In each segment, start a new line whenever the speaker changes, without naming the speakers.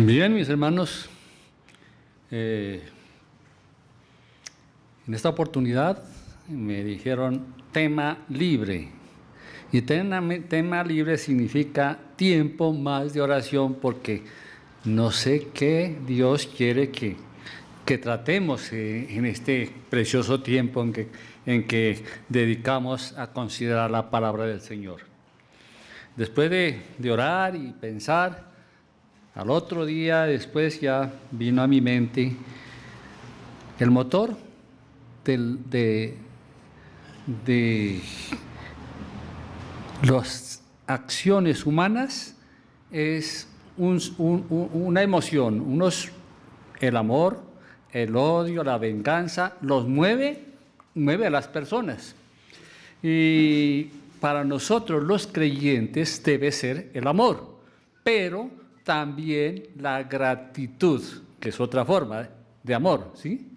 Bien, mis hermanos, en esta oportunidad me dijeron tema libre. Y tema libre significa tiempo más de oración, porque no sé qué Dios quiere que tratemos en este precioso tiempo en que dedicamos a considerar la palabra del Señor. Después de orar y pensar, al otro día después ya vino a mi mente el motor de las acciones humanas es una emoción, el amor, el odio, la venganza, los mueve a las personas. Y para nosotros los creyentes debe ser el amor, pero también la gratitud, que es otra forma de amor, ¿sí?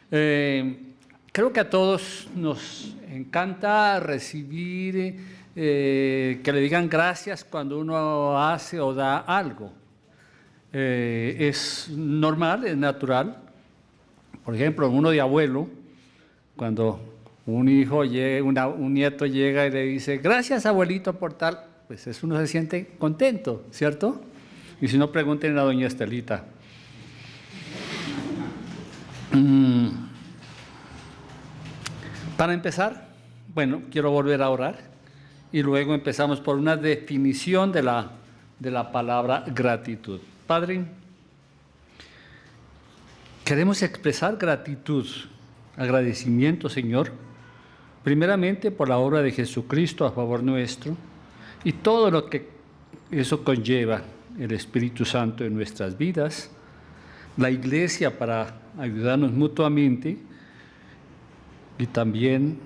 Creo que a todos nos encanta recibir, que le digan gracias cuando uno hace o da algo. Es normal, es natural. Por ejemplo, uno de abuelo, cuando un nieto llega y le dice, gracias abuelito por tal, pues uno se siente contento, ¿cierto? Y si no, pregunten a doña Estelita. Para empezar, bueno, quiero volver a orar y luego empezamos por una definición de la palabra gratitud. Padre, queremos expresar gratitud, agradecimiento, Señor, primeramente por la obra de Jesucristo a favor nuestro y todo lo que eso conlleva, el Espíritu Santo en nuestras vidas, la Iglesia para ayudarnos mutuamente y también,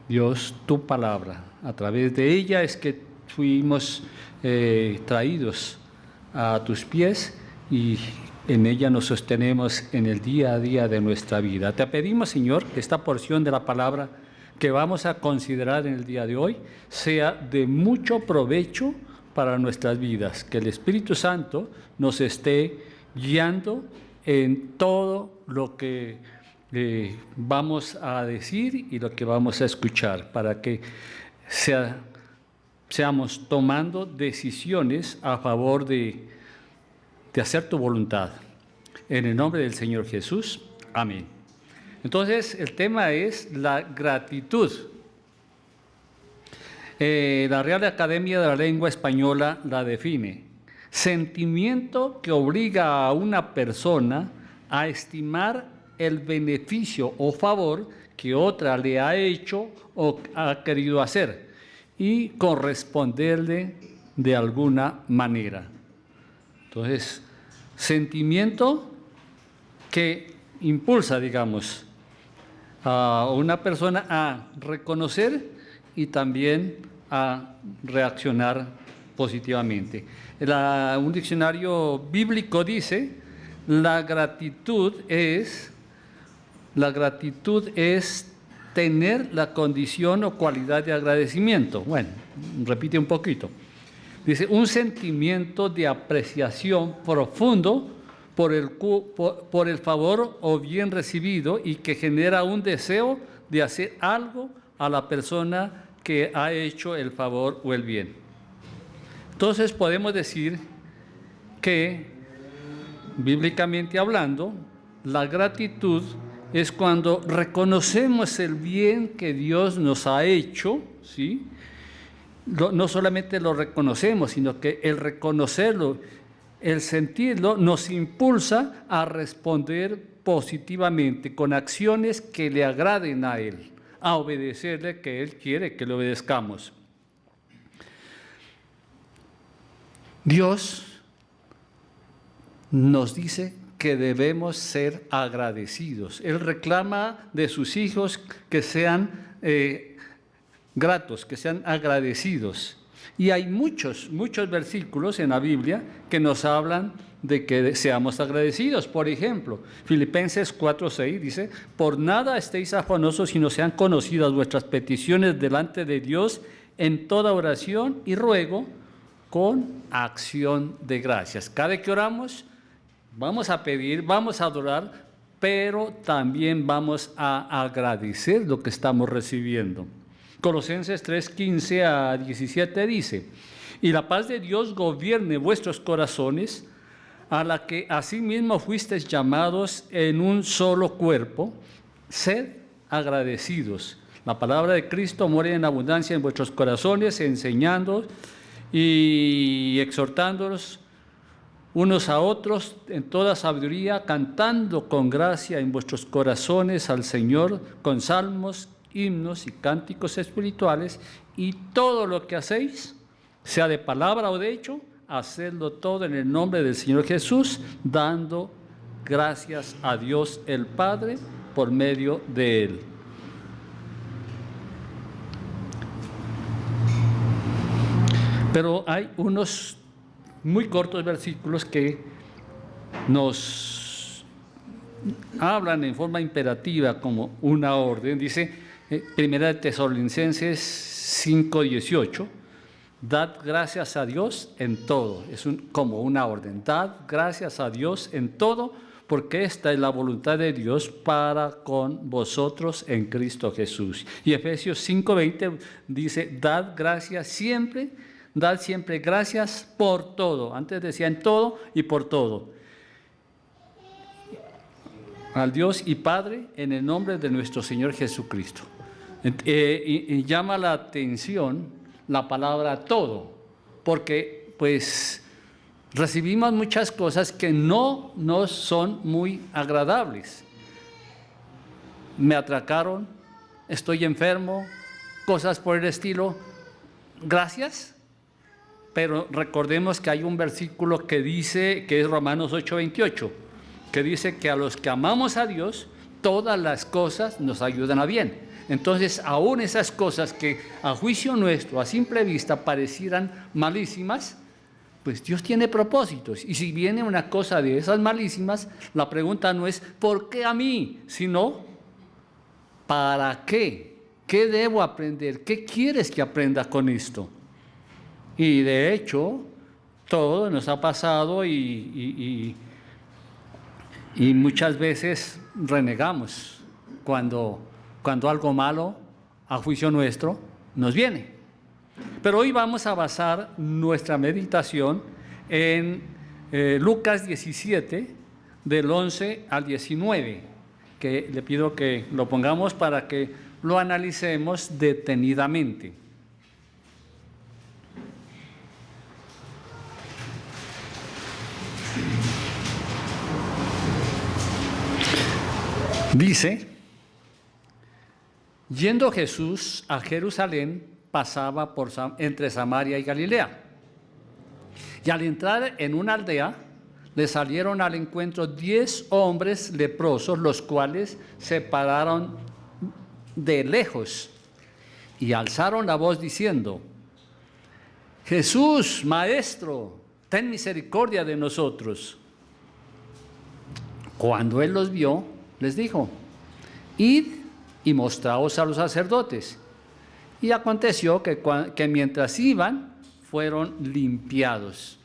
Dios, tu palabra. A través de ella es que fuimos traídos a tus pies y en ella nos sostenemos en el día a día de nuestra vida. Te pedimos, Señor, que esta porción de la palabra que vamos a considerar en el día de hoy sea de mucho provecho para nuestras vidas, que el Espíritu Santo nos esté guiando en todo lo que vamos a decir y lo que vamos a escuchar, para que seamos tomando decisiones a favor de hacer tu voluntad. En el nombre del Señor Jesús, amén. Entonces, el tema es la gratitud. La Real Academia de la Lengua Española la define: sentimiento que obliga a una persona a estimar el beneficio o favor que otra le ha hecho o ha querido hacer y corresponderle de alguna manera. Entonces, sentimiento que impulsa, digamos, a una persona a reconocer y también a reaccionar positivamente. Un diccionario bíblico dice, la gratitud es tener la condición o cualidad de agradecimiento. Bueno, repite un poquito. Dice, un sentimiento de apreciación profundo por el favor o bien recibido y que genera un deseo de hacer algo a la persona que ha hecho el favor o el bien. Entonces podemos decir que, bíblicamente hablando, la gratitud es cuando reconocemos el bien que Dios nos ha hecho, ¿sí? No solamente lo reconocemos, sino que el reconocerlo, el sentirlo, nos impulsa a responder positivamente con acciones que le agraden a Él, a obedecerle, que Él quiere que le obedezcamos. Dios nos dice que debemos ser agradecidos. Él reclama de sus hijos que sean gratos, que sean agradecidos. Y hay muchos versículos en la Biblia que nos hablan de que seamos agradecidos. Por ejemplo, Filipenses 4:6 dice, por nada estéis afanosos, sino sean conocidas vuestras peticiones delante de Dios en toda oración y ruego con acción de gracias. Cada vez que oramos, vamos a pedir, vamos a adorar, pero también vamos a agradecer lo que estamos recibiendo. Colosenses 3:15 a 17 dice: y la paz de Dios gobierne vuestros corazones, a la que asimismo fuisteis llamados en un solo cuerpo, sed agradecidos. La palabra de Cristo more en abundancia en vuestros corazones, enseñando y exhortándolos unos a otros en toda sabiduría, cantando con gracia en vuestros corazones al Señor, con salmos, himnos y cánticos espirituales, y todo lo que hacéis, sea de palabra o de hecho, hacedlo todo en el nombre del Señor Jesús, dando gracias a Dios el Padre por medio de Él. Pero hay unos muy cortos versículos que nos hablan en forma imperativa como una orden. Dice, Primera de Tesalonicenses 5:18, dad gracias a Dios en todo. Es como una orden. Dad gracias a Dios en todo, porque esta es la voluntad de Dios para con vosotros en Cristo Jesús. Y Efesios 5:20 dice, dad gracias siempre, dad siempre gracias por todo. Antes decía en todo y por todo. Al Dios y Padre en el nombre de nuestro Señor Jesucristo. Y llama la atención la palabra todo, porque pues recibimos muchas cosas que no nos son muy agradables. Me atracaron, estoy enfermo, cosas por el estilo. Gracias. Pero recordemos que hay un versículo que dice, que es Romanos 8:28, que dice que a los que amamos a Dios, todas las cosas nos ayudan a bien. Entonces, aún esas cosas que a juicio nuestro, a simple vista, parecieran malísimas, pues Dios tiene propósitos. Y si viene una cosa de esas malísimas, la pregunta no es ¿por qué a mí?, sino ¿para qué? ¿Qué debo aprender? ¿Qué quieres que aprenda con esto? Y de hecho, todo nos ha pasado y muchas veces renegamos cuando algo malo, a juicio nuestro, nos viene. Pero hoy vamos a basar nuestra meditación en Lucas 17, del 11 al 19, que le pido que lo pongamos para que lo analicemos detenidamente. Dice, yendo Jesús a Jerusalén, pasaba entre Samaria y Galilea. Y al entrar en una aldea, le salieron al encuentro 10 hombres leprosos, los cuales se pararon de lejos y alzaron la voz diciendo, Jesús, Maestro, ten misericordia de nosotros. Cuando él los vio, les dijo, id y mostraos a los sacerdotes. Y aconteció que mientras iban, fueron limpiados.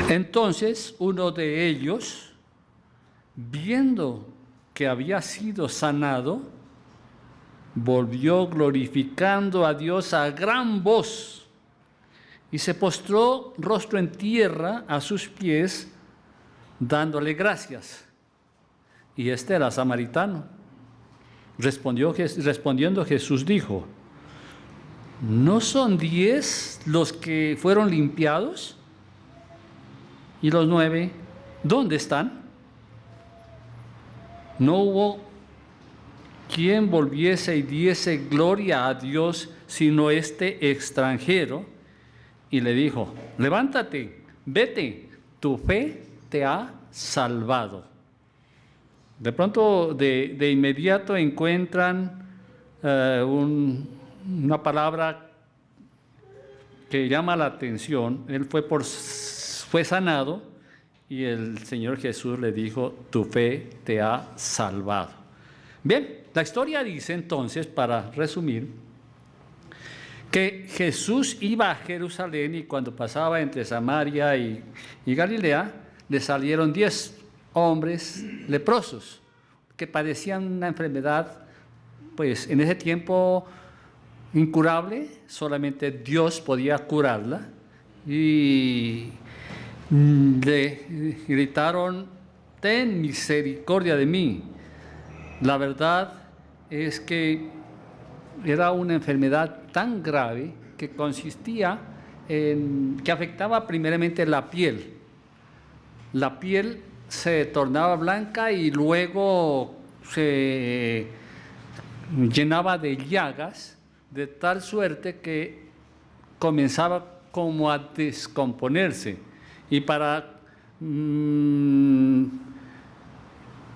Entonces uno de ellos, viendo que había sido sanado, volvió glorificando a Dios a gran voz y se postró rostro en tierra a sus pies, dándole gracias. Y este era samaritano. Respondiendo Jesús dijo, ¿no son 10 los que fueron limpiados? ¿Y los 9 dónde están? No hubo quien volviese y diese gloria a Dios, sino este extranjero. Y le dijo, levántate, vete, tu fe te ha salvado. De pronto, de inmediato encuentran una palabra que llama la atención. Él fue sanado y el Señor Jesús le dijo, tu fe te ha salvado. Bien, la historia dice entonces, para resumir, que Jesús iba a Jerusalén y cuando pasaba entre Samaria y Galilea, le salieron 10 hombres leprosos que padecían una enfermedad, pues en ese tiempo incurable, solamente Dios podía curarla, y le gritaron: ten misericordia de mí. La verdad es que era una enfermedad tan grave que consistía en que afectaba primeramente la piel. La piel se tornaba blanca y luego se llenaba de llagas, de tal suerte que comenzaba como a descomponerse. Y para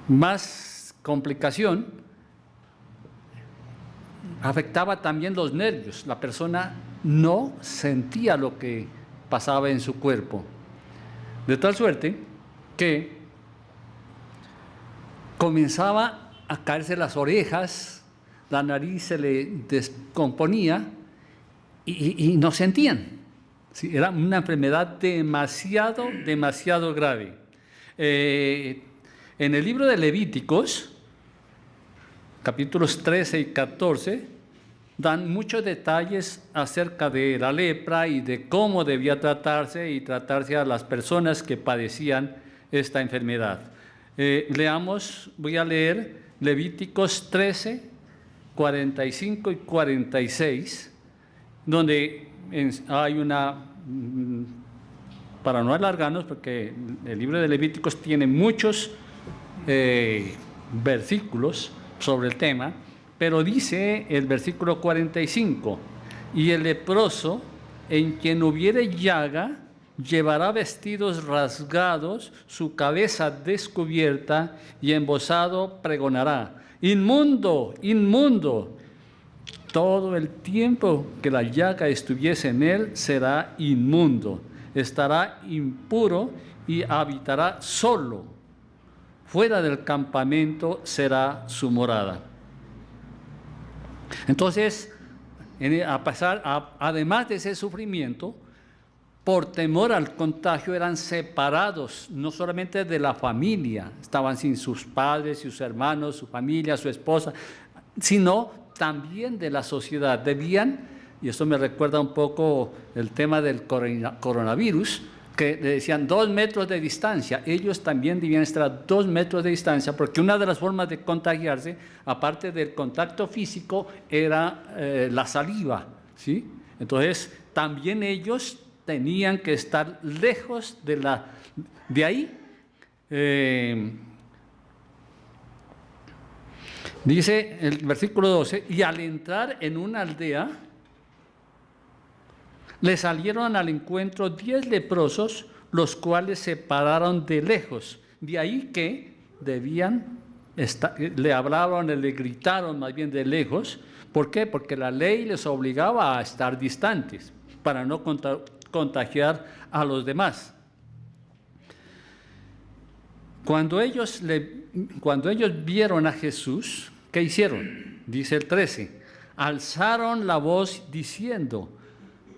más complicación, afectaba también los nervios. La persona no sentía lo que pasaba en su cuerpo. De tal suerte que comenzaba a caerse las orejas, la nariz se le descomponía y no sentían. Sí, era una enfermedad demasiado grave. En el libro de Levíticos, capítulos 13 y 14, dan muchos detalles acerca de la lepra y de cómo debía tratarse a las personas que padecían esta enfermedad. Voy a leer Levíticos 13, 45 y 46, donde hay para no alargarnos, porque el libro de Levíticos tiene muchos versículos sobre el tema, pero dice el versículo 45: y el leproso en quien hubiere llaga llevará vestidos rasgados, su cabeza descubierta, y embozado pregonará: inmundo, inmundo. Todo el tiempo que la llaga estuviese en él será inmundo, estará impuro y habitará solo. Fuera del campamento será su morada. Entonces, además de ese sufrimiento, por temor al contagio eran separados, no solamente de la familia, estaban sin sus padres, sus hermanos, su familia, su esposa, sino también de la sociedad. Debían, y esto me recuerda un poco el tema del coronavirus, que le decían 2 metros de distancia. Ellos también debían estar a 2 metros de distancia, porque una de las formas de contagiarse, aparte del contacto físico, era la saliva, ¿sí? Entonces, también ellos tenían que estar lejos de ahí. Dice el versículo 12: y al entrar en una aldea, le salieron al encuentro 10 leprosos, los cuales se pararon de lejos. De ahí que le hablaron, le gritaron más bien de lejos. ¿Por qué? Porque la ley les obligaba a estar distantes para no contagiar a los demás. Cuando ellos vieron a Jesús, ¿qué hicieron? Dice el 13: alzaron la voz diciendo: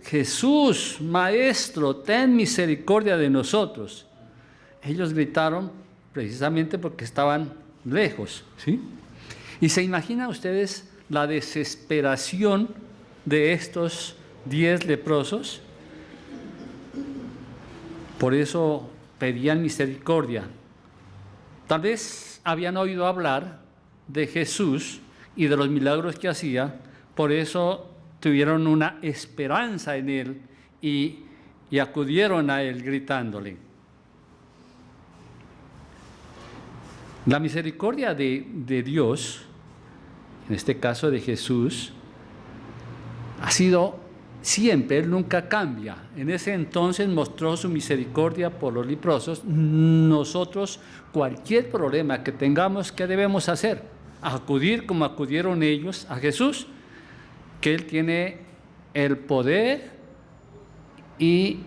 Jesús, Maestro, ten misericordia de nosotros. Ellos gritaron precisamente porque estaban lejos, ¿sí? Y se imaginan ustedes la desesperación de estos 10 leprosos. Por eso pedían misericordia. Tal vez habían oído hablar de Jesús y de los milagros que hacía, por eso tuvieron una esperanza en él y acudieron a él gritándole. La misericordia de Dios, en este caso de Jesús, ha sido siempre, Él nunca cambia. En ese entonces mostró su misericordia por los leprosos. Nosotros, cualquier problema que tengamos, ¿qué debemos hacer? Acudir como acudieron ellos a Jesús, que Él tiene el poder y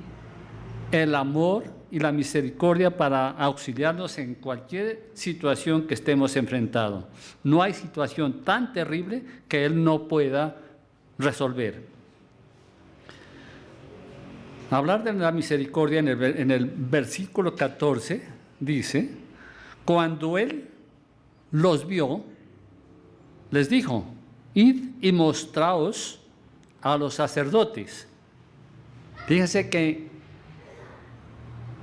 el amor y la misericordia para auxiliarnos en cualquier situación que estemos enfrentando. No hay situación tan terrible que Él no pueda resolver. Hablar de la misericordia en el versículo 14 dice: cuando Él los vio, les dijo: id y mostraos a los sacerdotes. Fíjense que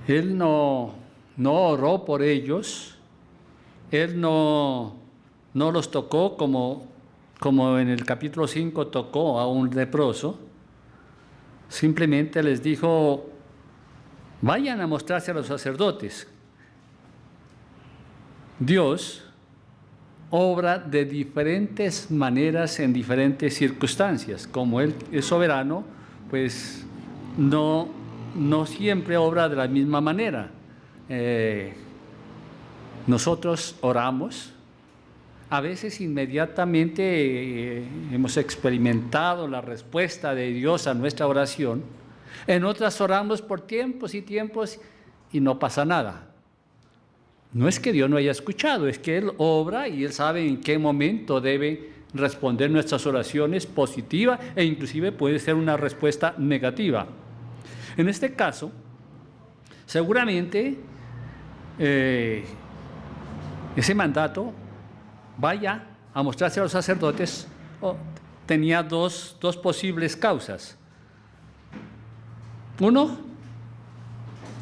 Él no oró por ellos, Él no los tocó como en el capítulo 5 tocó a un leproso. Simplemente les dijo: vayan a mostrarse a los sacerdotes. Dios obra de diferentes maneras en diferentes circunstancias. Como Él es soberano, pues no siempre obra de la misma manera. Nosotros oramos, a veces inmediatamente hemos experimentado la respuesta de Dios a nuestra oración. En otras oramos por tiempos y tiempos y no pasa nada. No es que Dios no haya escuchado, es que Él obra y Él sabe en qué momento debe responder nuestras oraciones positiva e inclusive puede ser una respuesta negativa. En este caso, seguramente ese mandato, vaya a mostrarse a los sacerdotes, tenía dos posibles causas. Uno,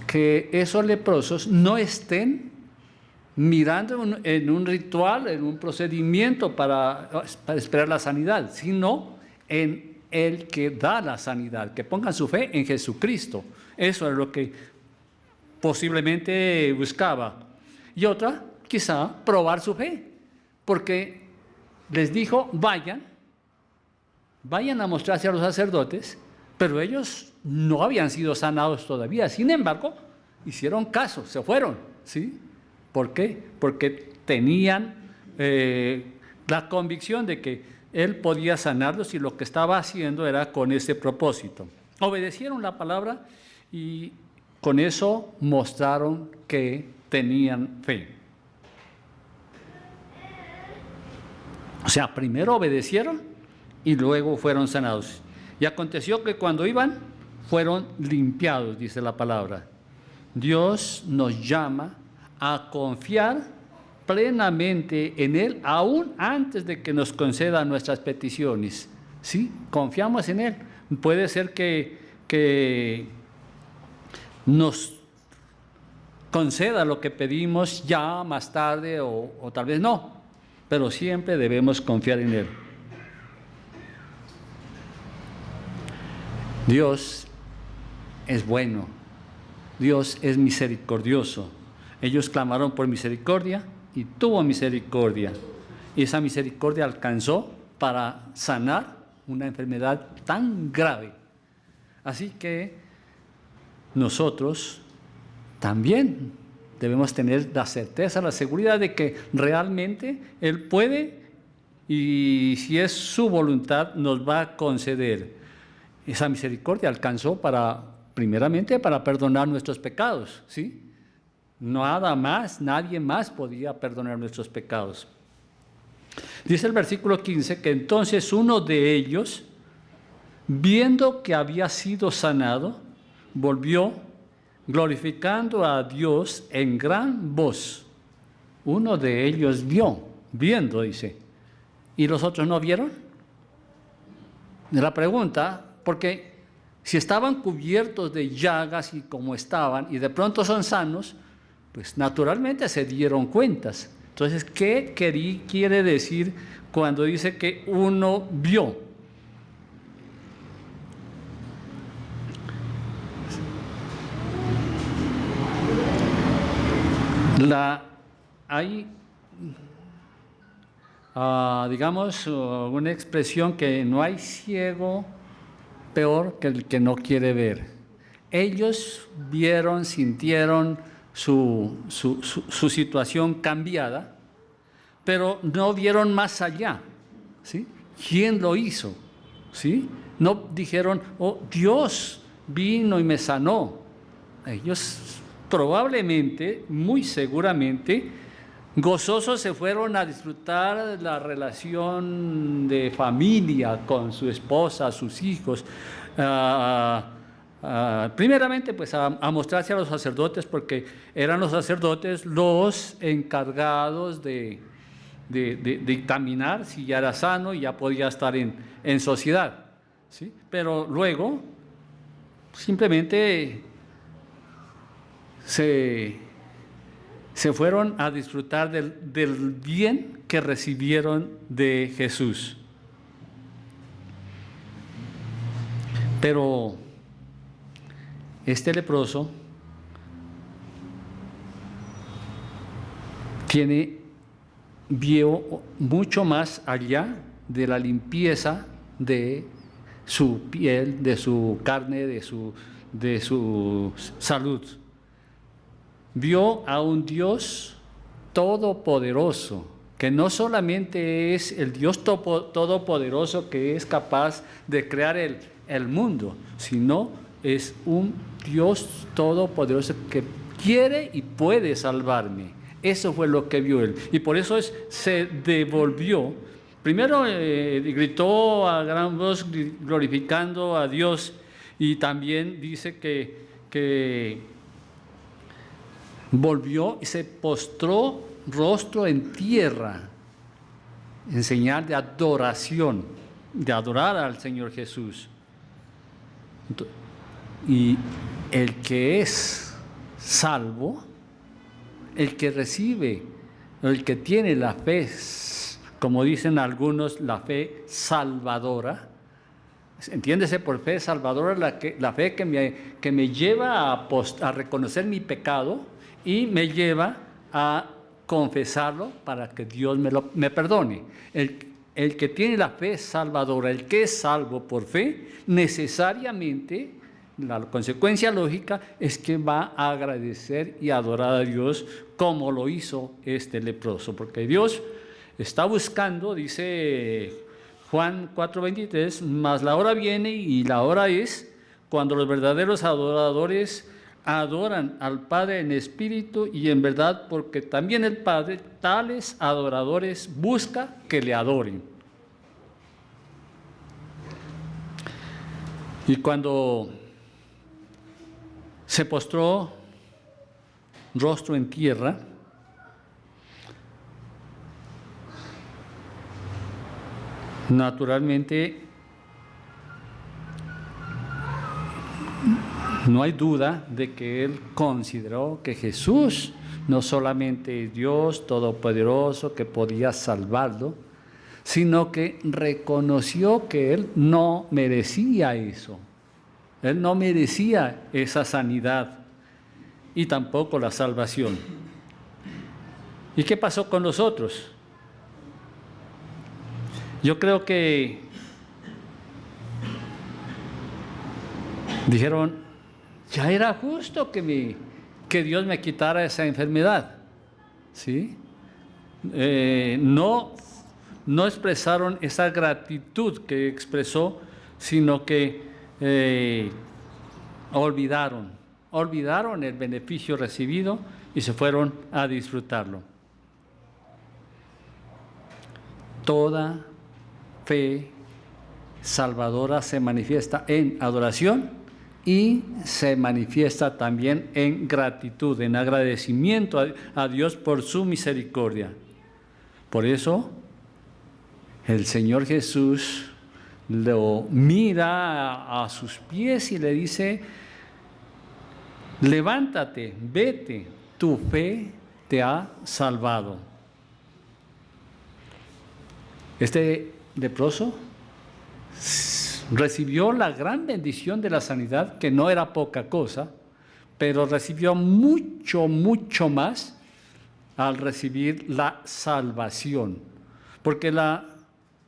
que esos leprosos no estén mirando en un ritual, en un procedimiento para esperar la sanidad, sino en el que da la sanidad, que pongan su fe en Jesucristo. Eso es lo que posiblemente buscaba. Y otra, quizá, probar su fe, porque les dijo: vayan a mostrarse a los sacerdotes, pero ellos no habían sido sanados todavía. Sin embargo, hicieron caso, se fueron, ¿sí? ¿Por qué? Porque tenían la convicción de que Él podía sanarlos y lo que estaba haciendo era con ese propósito. Obedecieron la palabra y con eso mostraron que tenían fe. O sea, primero obedecieron y luego fueron sanados. Y aconteció que cuando iban, fueron limpiados, dice la palabra. Dios nos llama a confiar plenamente en Él, aún antes de que nos conceda nuestras peticiones. ¿Sí? Confiamos en Él. Puede ser que nos conceda lo que pedimos ya más tarde o tal vez no, pero siempre debemos confiar en Él. Dios es bueno, Dios es misericordioso. Ellos clamaron por misericordia y tuvo misericordia. Y esa misericordia alcanzó para sanar una enfermedad tan grave. Así que nosotros también debemos tener la certeza, la seguridad de que realmente Él puede y si es su voluntad nos va a conceder. Esa misericordia alcanzó primeramente para perdonar nuestros pecados, ¿sí? Nada más, nadie más podía perdonar nuestros pecados. Dice el versículo 15 que entonces uno de ellos, viendo que había sido sanado, volvió glorificando a Dios en gran voz. Uno de ellos viendo, dice. ¿Y los otros no vieron? La pregunta, porque si estaban cubiertos de llagas y como estaban, y de pronto son sanos, pues naturalmente se dieron cuentas. Entonces, ¿qué quiere decir cuando dice que uno vio? Hay, digamos, una expresión que no hay ciego peor que el que no quiere ver. Ellos vieron, sintieron su situación cambiada, pero no vieron más allá, ¿sí? ¿Quién lo hizo? ¿Sí? No dijeron: oh, Dios vino y me sanó. Ellos probablemente, muy seguramente, gozosos se fueron a disfrutar la relación de familia con su esposa, sus hijos. Primeramente, pues a mostrarse a los sacerdotes, porque eran los sacerdotes los encargados de dictaminar si ya era sano y ya podía estar en sociedad, ¿sí? Pero luego, simplemente se fueron a disfrutar del bien que recibieron de Jesús. Pero este leproso vio mucho más allá de la limpieza de su piel, de su carne, de su salud. Vio a un Dios todopoderoso, que no solamente es el Dios todopoderoso que es capaz de crear el mundo, sino es un Dios todopoderoso que quiere y puede salvarme. Eso fue lo que vio él. Y por eso se devolvió. Primero gritó a gran voz glorificando a Dios, y también dice que volvió y se postró rostro en tierra, en señal de adoración, de adorar al Señor Jesús. Y el que es salvo, el que recibe, el que tiene la fe, como dicen algunos, la fe salvadora, entiéndese por fe salvadora la fe que me lleva a reconocer mi pecado y me lleva a confesarlo para que Dios me perdone. El que tiene la fe salvadora, el que es salvo por fe, necesariamente la consecuencia lógica es que va a agradecer y adorar a Dios como lo hizo este leproso, porque Dios está buscando, dice Juan 4:23, mas la hora viene y la hora es cuando los verdaderos adoradores adoran al Padre en espíritu y en verdad, porque también el Padre tales adoradores busca que le adoren. Y cuando se postró rostro en tierra, naturalmente no hay duda de que él consideró que Jesús no solamente es Dios todopoderoso que podía salvarlo, sino que reconoció que él no merecía eso. Él no merecía esa sanidad y tampoco la salvación. ¿Y qué pasó con los otros? Yo creo que dijeron, ya era justo que Dios me quitara esa enfermedad, ¿sí? No expresaron esa gratitud que expresó, sino que olvidaron el beneficio recibido y se fueron a disfrutarlo. Toda fe salvadora se manifiesta en adoración y se manifiesta también en gratitud, en agradecimiento a Dios por su misericordia. Por eso el Señor Jesús lo mira a sus pies y le dice, levántate, vete, tu fe te ha salvado. Este leproso recibió la gran bendición de la sanidad, que no era poca cosa, pero recibió mucho, mucho más al recibir la salvación, porque la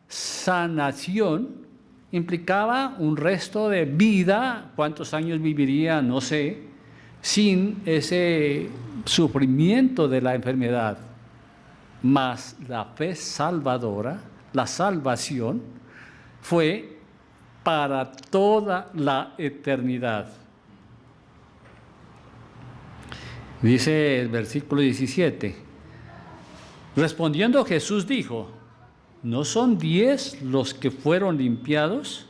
sanación implicaba un resto de vida, cuántos años viviría, no sé, sin ese sufrimiento de la enfermedad. Mas la fe salvadora, la salvación, fue para toda la eternidad. Dice el versículo 17. Respondiendo Jesús dijo: ¿no son 10 los que fueron limpiados?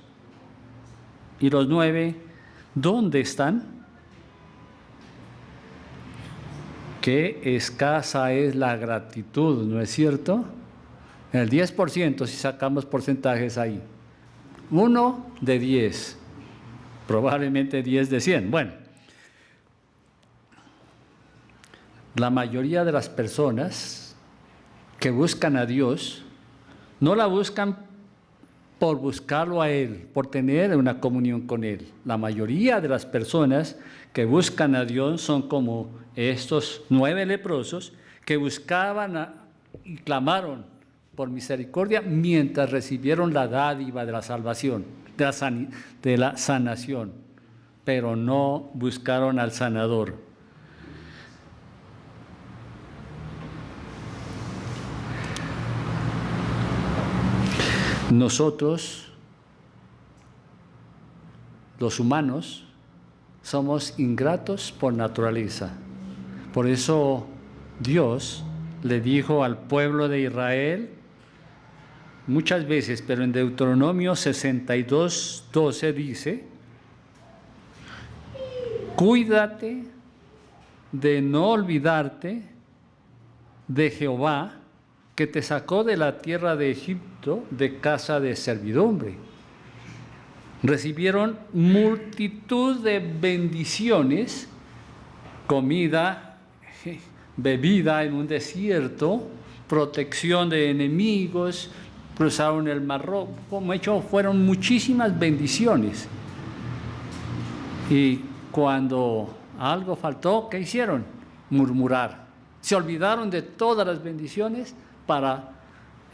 ¿Y los 9 dónde están? Qué escasa es la gratitud, ¿no es cierto? El 10%, si sacamos porcentajes ahí. 1 de 10, probablemente 10 de 100. Bueno, la mayoría de las personas que buscan a Dios no la buscan por buscarlo a Él, por tener una comunión con Él. La mayoría de las personas que buscan a Dios son como estos 9 leprosos que buscaban y clamaron por misericordia mientras recibieron la dádiva de la salvación, de la sanación, pero no buscaron al sanador. Nosotros, los humanos, somos ingratos por naturaleza. Por eso Dios le dijo al pueblo de Israel muchas veces, pero en Deuteronomio 62:12 dice: cuídate de no olvidarte de Jehová, que te sacó de la tierra de Egipto, de casa de servidumbre. Recibieron multitud de bendiciones, comida, bebida en un desierto, protección de enemigos, cruzaron el Mar Rojo, como hecho, fueron muchísimas bendiciones. Y cuando algo faltó, ¿qué hicieron? Murmurar. Se olvidaron de todas las bendiciones para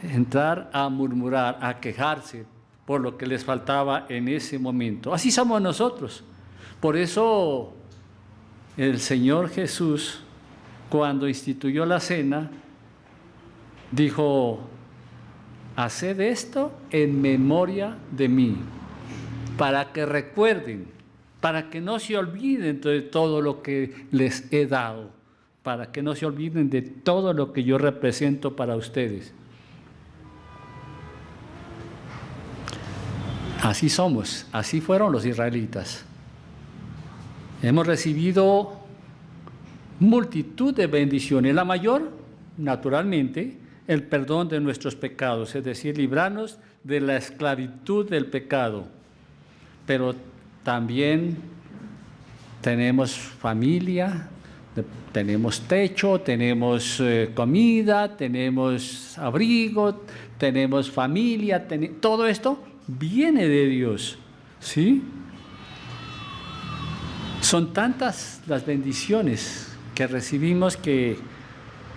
entrar a murmurar, a quejarse por lo que les faltaba en ese momento. Así somos nosotros. Por eso el Señor Jesús, cuando instituyó la cena, dijo: haced esto en memoria de mí, para que recuerden, para que no se olviden de todo lo que les he dado, para que no se olviden de todo lo que yo represento para ustedes. Así somos, así fueron los israelitas. Hemos recibido multitud de bendiciones. La mayor, naturalmente, el perdón de nuestros pecados, es decir, librarnos de la esclavitud del pecado. Pero también tenemos familia, tenemos techo, tenemos comida, tenemos abrigo, tenemos familia, todo esto viene de Dios, ¿sí? Son tantas las bendiciones que recibimos que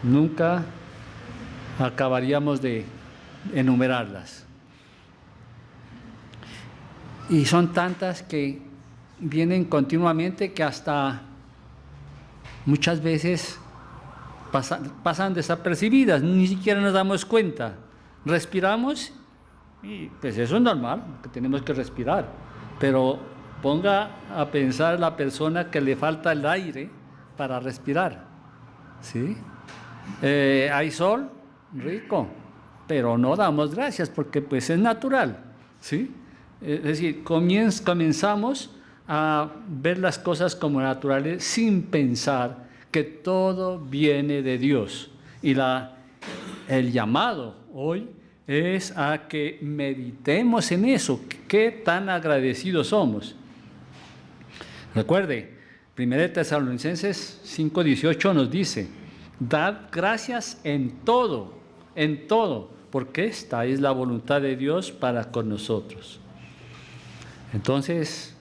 nunca acabaríamos de enumerarlas. Y son tantas que vienen continuamente que hasta muchas veces pasan desapercibidas, ni siquiera nos damos cuenta. Respiramos y pues eso es normal, que tenemos que respirar, pero ponga a pensar la persona que le falta el aire para respirar, ¿sí? Hay sol, rico, pero no damos gracias porque pues es natural, ¿sí? Es decir, comenzamos a ver las cosas como naturales sin pensar que todo viene de Dios. Y el llamado hoy es a que meditemos en eso, qué tan agradecidos somos. Recuerde, 1 Tesalonicenses 5:18 nos dice: dad gracias en todo, porque esta es la voluntad de Dios para con nosotros. Entonces,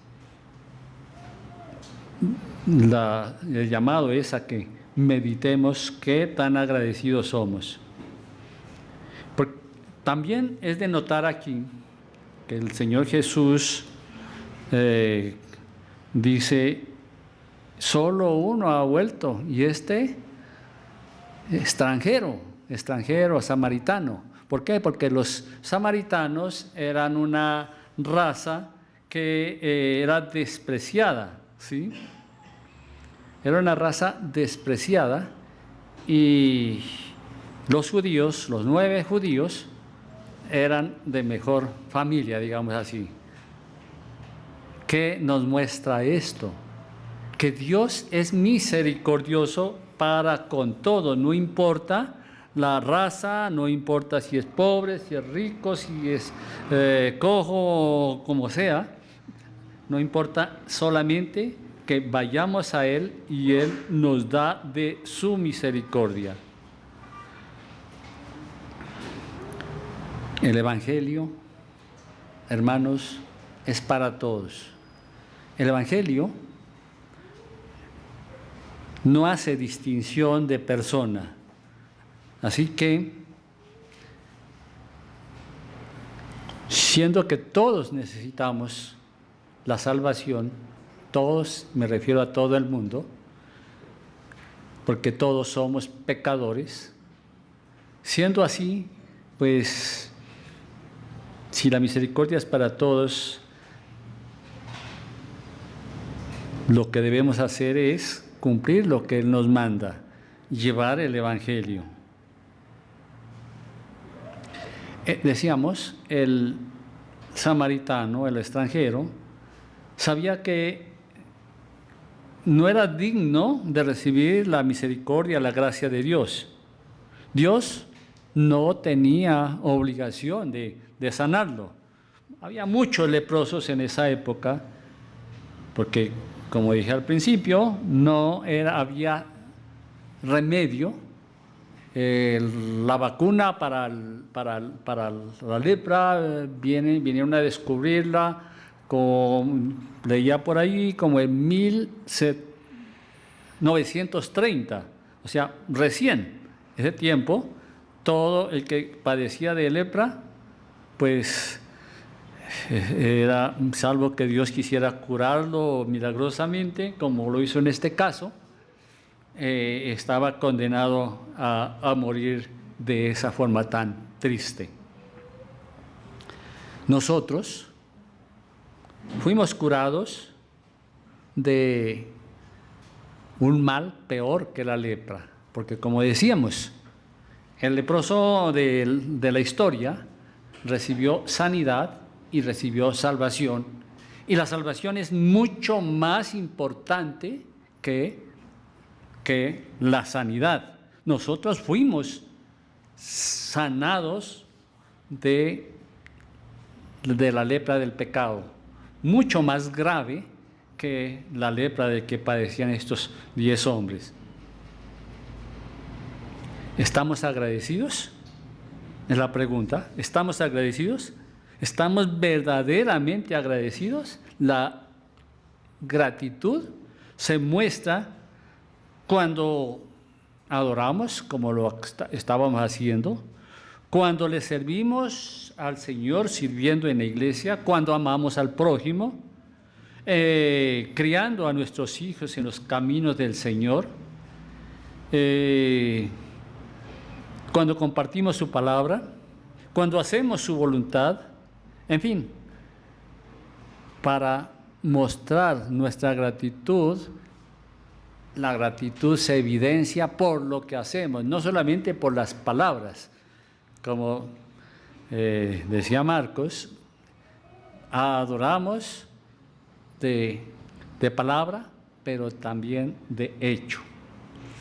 el llamado es a que meditemos qué tan agradecidos somos. También es de notar aquí que el Señor Jesús dice: solo uno ha vuelto, y extranjero, samaritano. ¿Por qué? Porque los samaritanos eran una raza que era despreciada, ¿sí? Era una raza despreciada y los judíos, los 9 judíos, eran de mejor familia, digamos así. ¿Qué nos muestra esto? Que Dios es misericordioso para con todo, no importa la raza, no importa si es pobre, si es rico, si es cojo, como sea, no importa, solamente que vayamos a Él y Él nos da de su misericordia. El Evangelio, hermanos, es para todos. El Evangelio no hace distinción de persona. Así que, siendo que todos necesitamos la salvación, todos, me refiero a todo el mundo, porque todos somos pecadores, siendo así, pues, si la misericordia es para todos, lo que debemos hacer es cumplir lo que Él nos manda, llevar el Evangelio. Decíamos, el samaritano, el extranjero, sabía que no era digno de recibir la misericordia, la gracia de Dios. Dios no tenía obligación de sanarlo. Había muchos leprosos en esa época, porque, como dije al principio, había remedio. La vacuna para la lepra vinieron a descubrirla, leía por ahí, como en 1930, o sea, recién, ese tiempo, todo el que padecía de lepra, pues era, salvo que Dios quisiera curarlo milagrosamente, como lo hizo en este caso, estaba condenado a morir de esa forma tan triste. Nosotros fuimos curados de un mal peor que la lepra, porque como decíamos, el leproso de la historia recibió sanidad y recibió salvación, y la salvación es mucho más importante que la sanidad. Nosotros fuimos sanados de la lepra del pecado, mucho más grave que la lepra de que padecían estos 10 hombres. ¿Estamos agradecidos? Es la pregunta. ¿Estamos agradecidos? ¿Estamos verdaderamente agradecidos? La gratitud se muestra cuando adoramos, como lo estábamos haciendo, cuando le servimos al Señor sirviendo en la iglesia, cuando amamos al prójimo, criando a nuestros hijos en los caminos del Señor, cuando compartimos su palabra, cuando hacemos su voluntad, en fin, para mostrar nuestra gratitud. La gratitud se evidencia por lo que hacemos, no solamente por las palabras. Como decía Marcos, adoramos de palabra, pero también de hecho.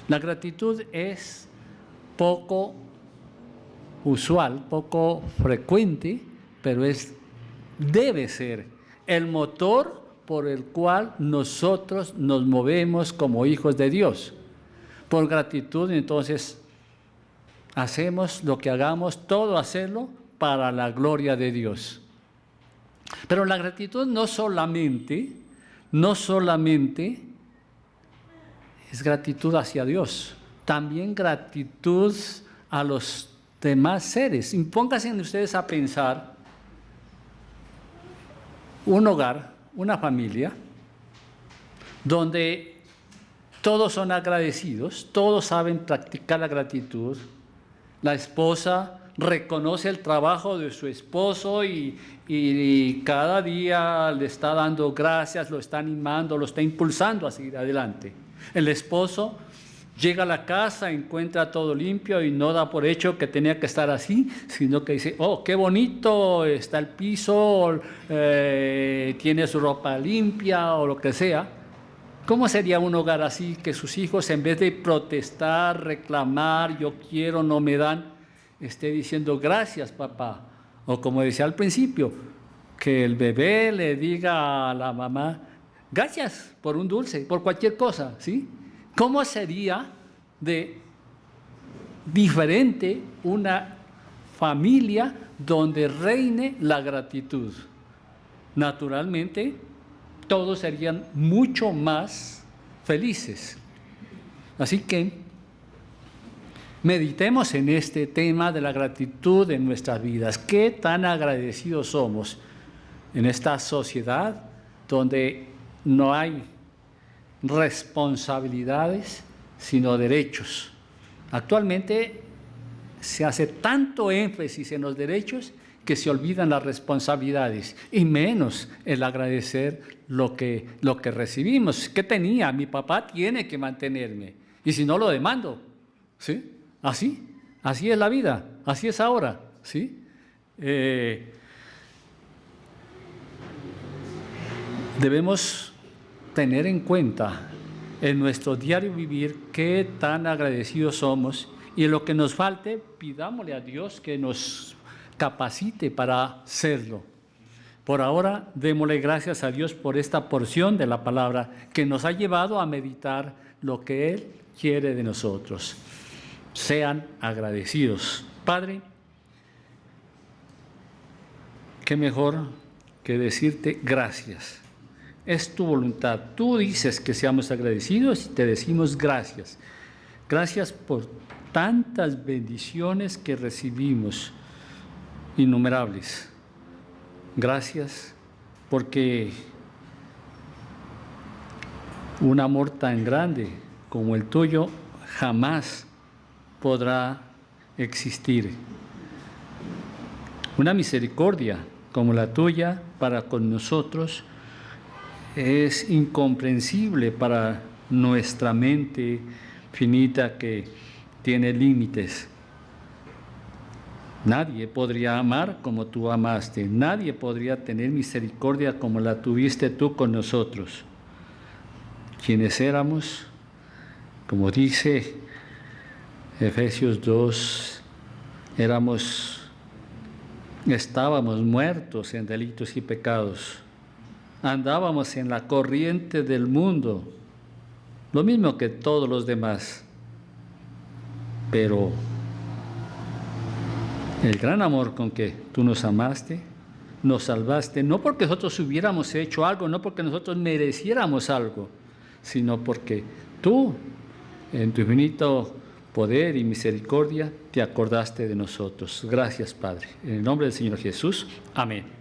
La gratitud es poco usual, poco frecuente, pero debe ser el motor por el cual nosotros nos movemos como hijos de Dios. Por gratitud, entonces, hacemos lo que hagamos, todo hacerlo para la gloria de Dios. Pero la gratitud no solamente es gratitud hacia Dios, también gratitud a los demás seres. Y pónganse ustedes a pensar un hogar, una familia, donde todos son agradecidos, todos saben practicar la gratitud. La esposa reconoce el trabajo de su esposo y cada día le está dando gracias, lo está animando, lo está impulsando a seguir adelante. El esposo llega a la casa, encuentra todo limpio y no da por hecho que tenía que estar así, sino que dice, oh, qué bonito está el piso, tiene su ropa limpia o lo que sea. ¿Cómo sería un hogar así que sus hijos, en vez de protestar, reclamar, yo quiero, no me dan, esté diciendo gracias, papá? O como decía al principio, que el bebé le diga a la mamá, gracias por un dulce, por cualquier cosa, ¿sí? ¿Cómo sería de diferente una familia donde reine la gratitud? Naturalmente, todos serían mucho más felices. Así que meditemos en este tema de la gratitud en nuestras vidas. ¿Qué tan agradecidos somos en esta sociedad donde no hay responsabilidades, sino derechos? Actualmente se hace tanto énfasis en los derechos que se olvidan las responsabilidades, y menos el agradecer lo que recibimos. ¿Qué tenía? Mi papá tiene que mantenerme, y si no lo demando, ¿sí? Así es la vida, así es ahora, ¿sí? Debemos tener en cuenta en nuestro diario vivir qué tan agradecidos somos, y en lo que nos falte, pidámosle a Dios que nos capacite para serlo. Por ahora, démosle gracias a Dios por esta porción de la palabra que nos ha llevado a meditar lo que Él quiere de nosotros. Sean agradecidos. Padre, qué mejor que decirte gracias. Es tu voluntad. Tú dices que seamos agradecidos y te decimos gracias. Gracias por tantas bendiciones que recibimos, innumerables. Gracias porque un amor tan grande como el tuyo jamás podrá existir. Una misericordia como la tuya para con nosotros es incomprensible para nuestra mente finita que tiene límites. Nadie podría amar como tú amaste. Nadie podría tener misericordia como la tuviste tú con nosotros. Quienes éramos, como dice Efesios 2, estábamos muertos en delitos y pecados. Andábamos en la corriente del mundo, lo mismo que todos los demás. Pero el gran amor con que tú nos amaste, nos salvaste, no porque nosotros hubiéramos hecho algo, no porque nosotros mereciéramos algo, sino porque tú, en tu infinito poder y misericordia, te acordaste de nosotros. Gracias, Padre. En el nombre del Señor Jesús. Amén.